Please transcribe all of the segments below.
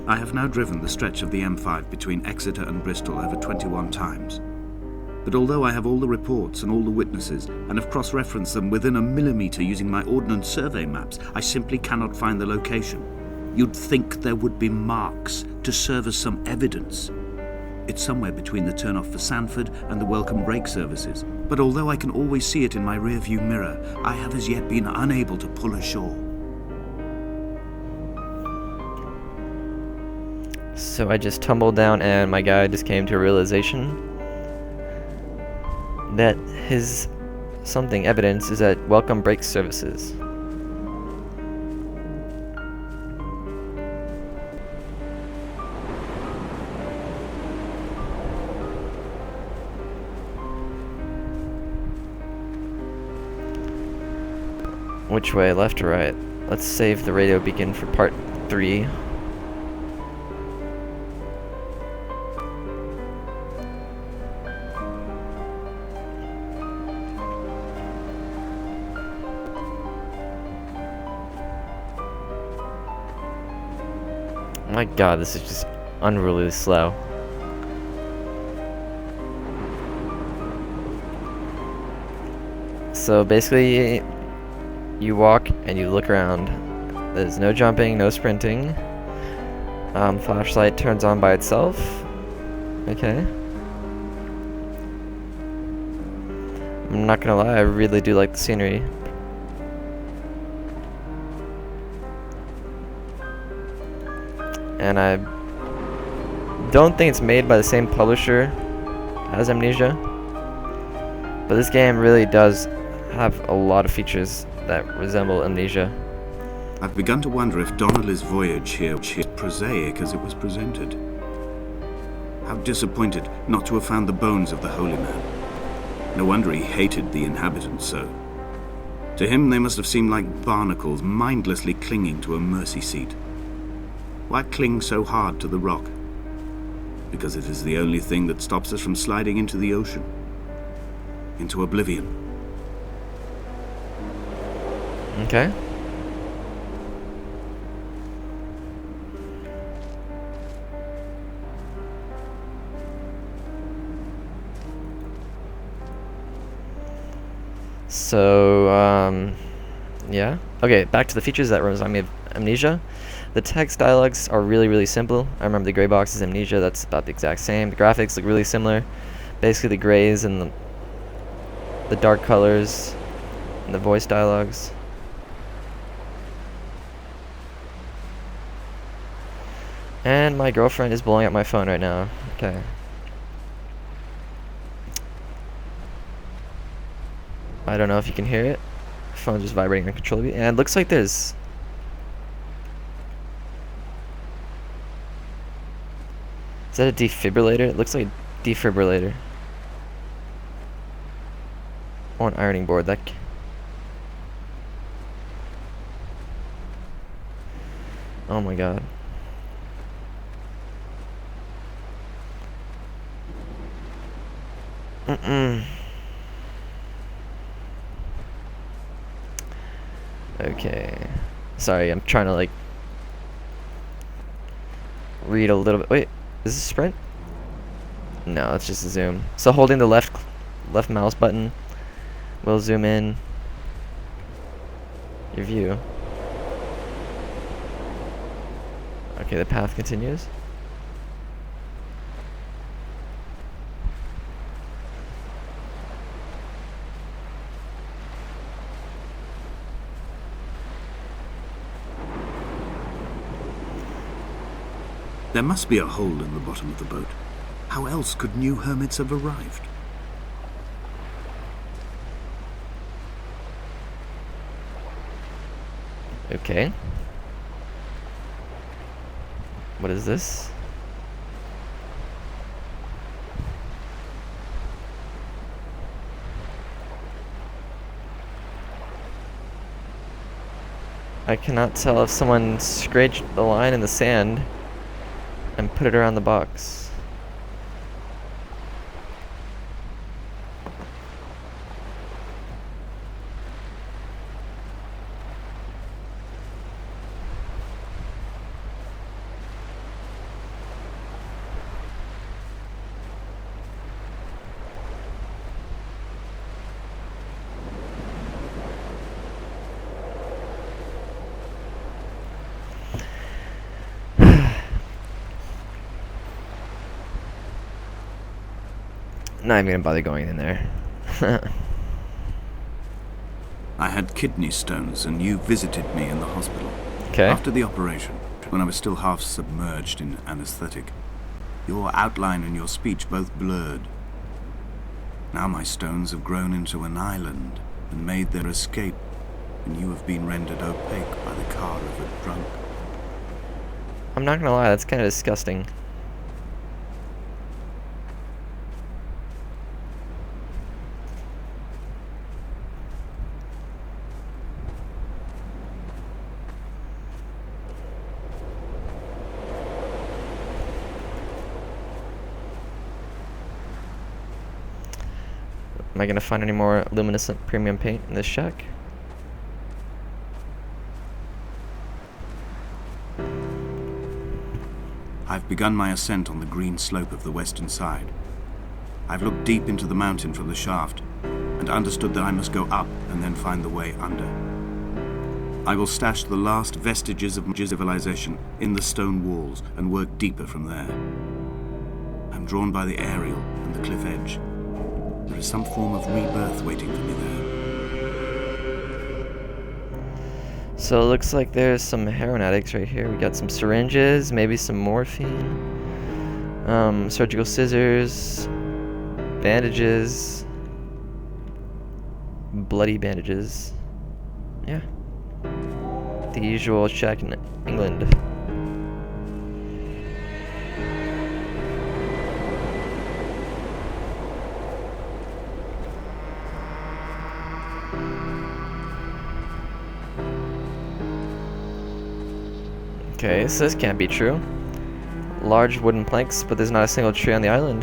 I have now driven the stretch of the M5 between Exeter and Bristol over 21 times. But although I have all the reports and all the witnesses, and have cross-referenced them within a millimetre using my Ordnance Survey maps, I simply cannot find the location. You'd think there would be marks to serve as some evidence. It's somewhere between the turnoff for Sanford and the Welcome Brake services, but although I can always see it in my rearview mirror, I have as yet been unable to pull ashore. So I just tumbled down and my guy just came to a realization that his something evidence is at Welcome Brake services. Which way, left or right? Let's save the radio beacon for part 3. My god, this is just unruly slow. So basically, you walk and you look around. There's no jumping, no sprinting. Flashlight turns on by itself. Okay. I'm not gonna lie, I really do like the scenery. And I don't think it's made by the same publisher as Amnesia, but this game really does have a lot of features that resemble Amnesia. I've begun to wonder if Donnelly's voyage here was as prosaic as it was presented. How disappointed not to have found the bones of the holy man. No wonder he hated the inhabitants so. To him they must have seemed like barnacles mindlessly clinging to a mercy seat. Why cling so hard to the rock? Because it is the only thing that stops us from sliding into the ocean, into oblivion. Okay. So, yeah. Okay, back to the features that remind me of Amnesia. The text dialogues are really, really simple. I remember the gray box is Amnesia, that's about the exact same. The graphics look really similar. Basically the grays and the dark colors and the voice dialogues. And my girlfriend is blowing up my phone right now. Okay. I don't know if you can hear it. Phone's just vibrating uncontrollably. And it looks like there's... Is that a defibrillator? It looks like a defibrillator. Or an ironing board. That... Oh my god. Okay. Sorry, I'm trying to like read a little bit. Wait, is this a sprint? No, it's just a zoom. So holding the left mouse button will zoom in your view. Okay, the path continues. There must be a hole in the bottom of the boat. How else could new hermits have arrived? Okay. What is this? I cannot tell if someone scratched the line in the sand and put it around the box. Not even gonna bother going in there. I had kidney stones, and you visited me in the hospital. Okay. After the operation, when I was still half submerged in anesthetic, your outline and your speech both blurred. Now my stones have grown into an island and made their escape, and you have been rendered opaque by the car of a drunk. I'm not gonna lie, that's kind of disgusting. Am I gonna find any more luminescent premium paint in this shack? I've begun my ascent on the green slope of the western side. I've looked deep into the mountain from the shaft and understood that I must go up and then find the way under. I will stash the last vestiges of civilization in the stone walls and work deeper from there. I'm drawn by the aerial and the cliff edge. There is some form of rebirth waiting for me there. So it looks like there's some heroin addicts right here. We got some syringes, maybe some morphine, surgical scissors, bandages, bloody bandages. Yeah. The usual shack in England. Okay, so this can't be true. Large wooden planks, but there's not a single tree on the island.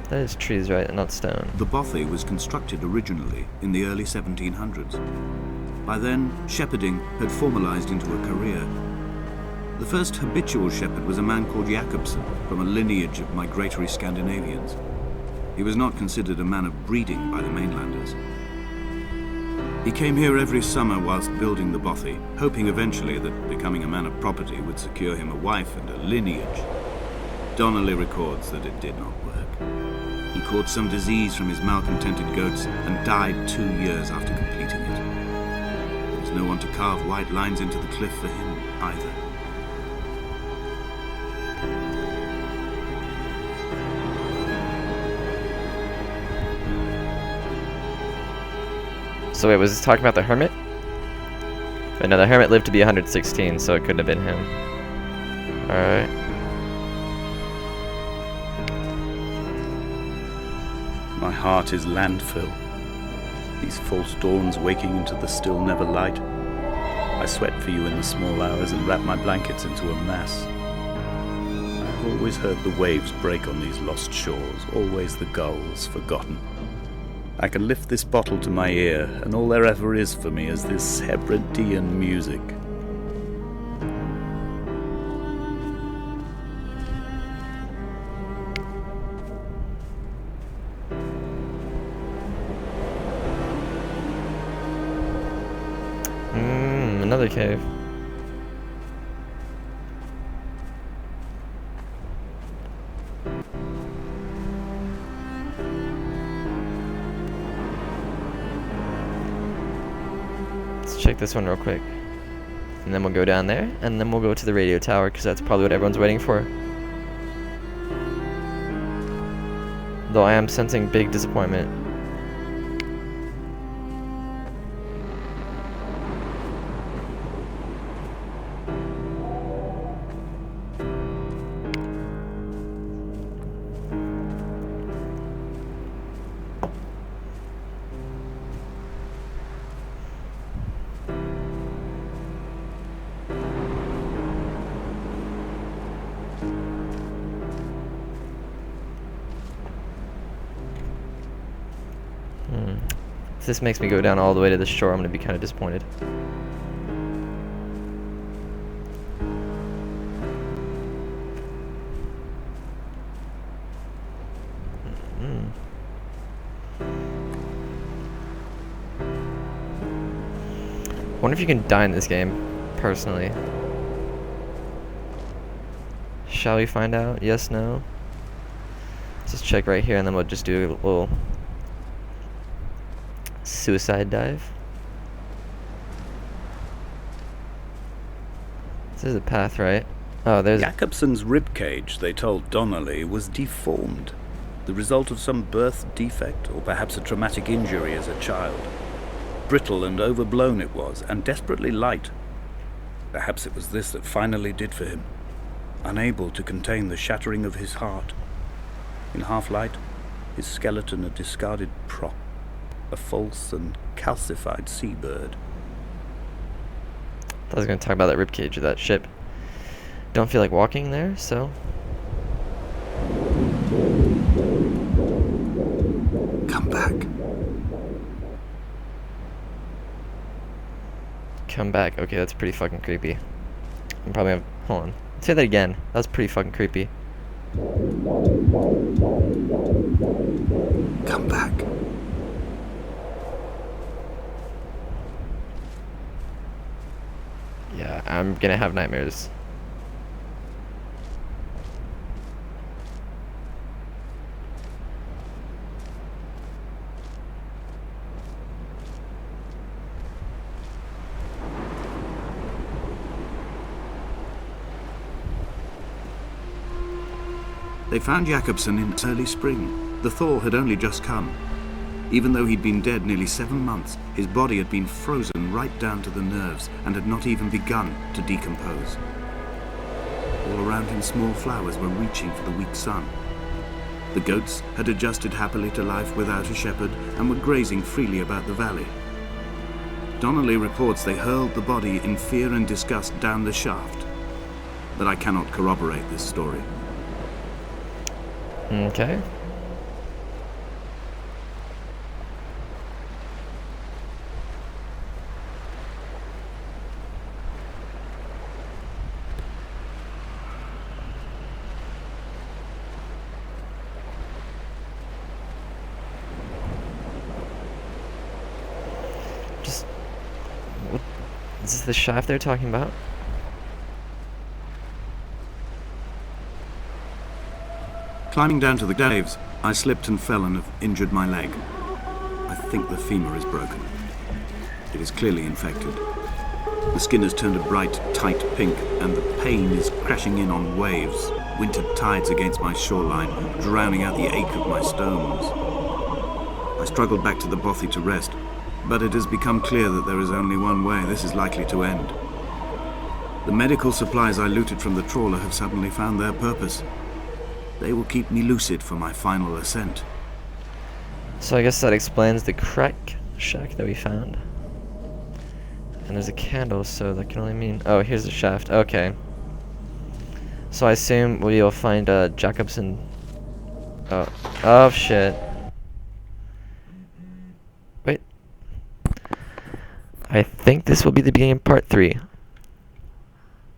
That is trees, right? Not stone. The bothy was constructed originally in the early 1700s. By then, shepherding had formalized into a career. The first habitual shepherd was a man called Jacobsen, from a lineage of migratory Scandinavians. He was not considered a man of breeding by the mainlanders. He came here every summer whilst building the bothy, hoping eventually that becoming a man of property would secure him a wife and a lineage. Donnelly records that it did not work. He caught some disease from his malcontented goats and died 2 years after completing it. There was no one to carve white lines into the cliff for him either. So wait, was this talking about the hermit? But no, the hermit lived to be 116, so it couldn't have been him. Alright. My heart is landfill. These false dawns waking into the still never light. I sweat for you in the small hours and wrap my blankets into a mass. I have always heard the waves break on these lost shores, always the gulls forgotten. I can lift this bottle to my ear, and all there ever is for me is this Hebridean music. Another cave. Let's check this one real quick. And then we'll go down there, and then we'll go to the radio tower, because that's probably what everyone's waiting for. Though I am sensing big disappointment. If this makes me go down all the way to the shore, I'm going to be kind of disappointed. Wonder if you can die in this game, personally. Shall we find out? Yes, no? Let's just check right here and then we'll just do a little suicide dive. This is a path, right? Oh, there's... Jakobsen's ribcage, they told Donnelly, was deformed. The result of some birth defect, or perhaps a traumatic injury as a child. Brittle and overblown it was, and desperately light. Perhaps it was this that finally did for him. Unable to contain the shattering of his heart. In half-light, his skeleton a discarded prop. A false and calcified seabird. I was going to talk about that ribcage of that ship. Don't feel like walking there, so... Come back. Come back. Okay, that's pretty fucking creepy. I'm probably have... Hold on. Say that again. That's pretty fucking creepy. Come back. Yeah, I'm gonna have nightmares. They found Jakobsen in early spring. The thaw had only just come. Even though he'd been dead nearly 7 months, his body had been frozen right down to the nerves and had not even begun to decompose. All around him small flowers were reaching for the weak sun. The goats had adjusted happily to life without a shepherd and were grazing freely about the valley. Donnelly reports they hurled the body in fear and disgust down the shaft, but I cannot corroborate this story. Okay. Just... What? Is this the shaft they're talking about? Climbing down to the caves, I slipped and fell and have injured my leg. I think the femur is broken. It is clearly infected. The skin has turned a bright, tight pink, and the pain is crashing in on waves, winter tides against my shoreline, drowning out the ache of my stones. I struggled back to the bothy to rest, but it has become clear that there is only one way this is likely to end. The medical supplies I looted from the trawler have suddenly found their purpose. They will keep me lucid for my final ascent. So I guess that explains the crack shack that we found. And there's a candle, so that can only mean... Oh, here's the shaft. Okay. So I assume we'll find Jakobsen... Oh. Oh, shit. Wait. I think this will be the beginning of part 3.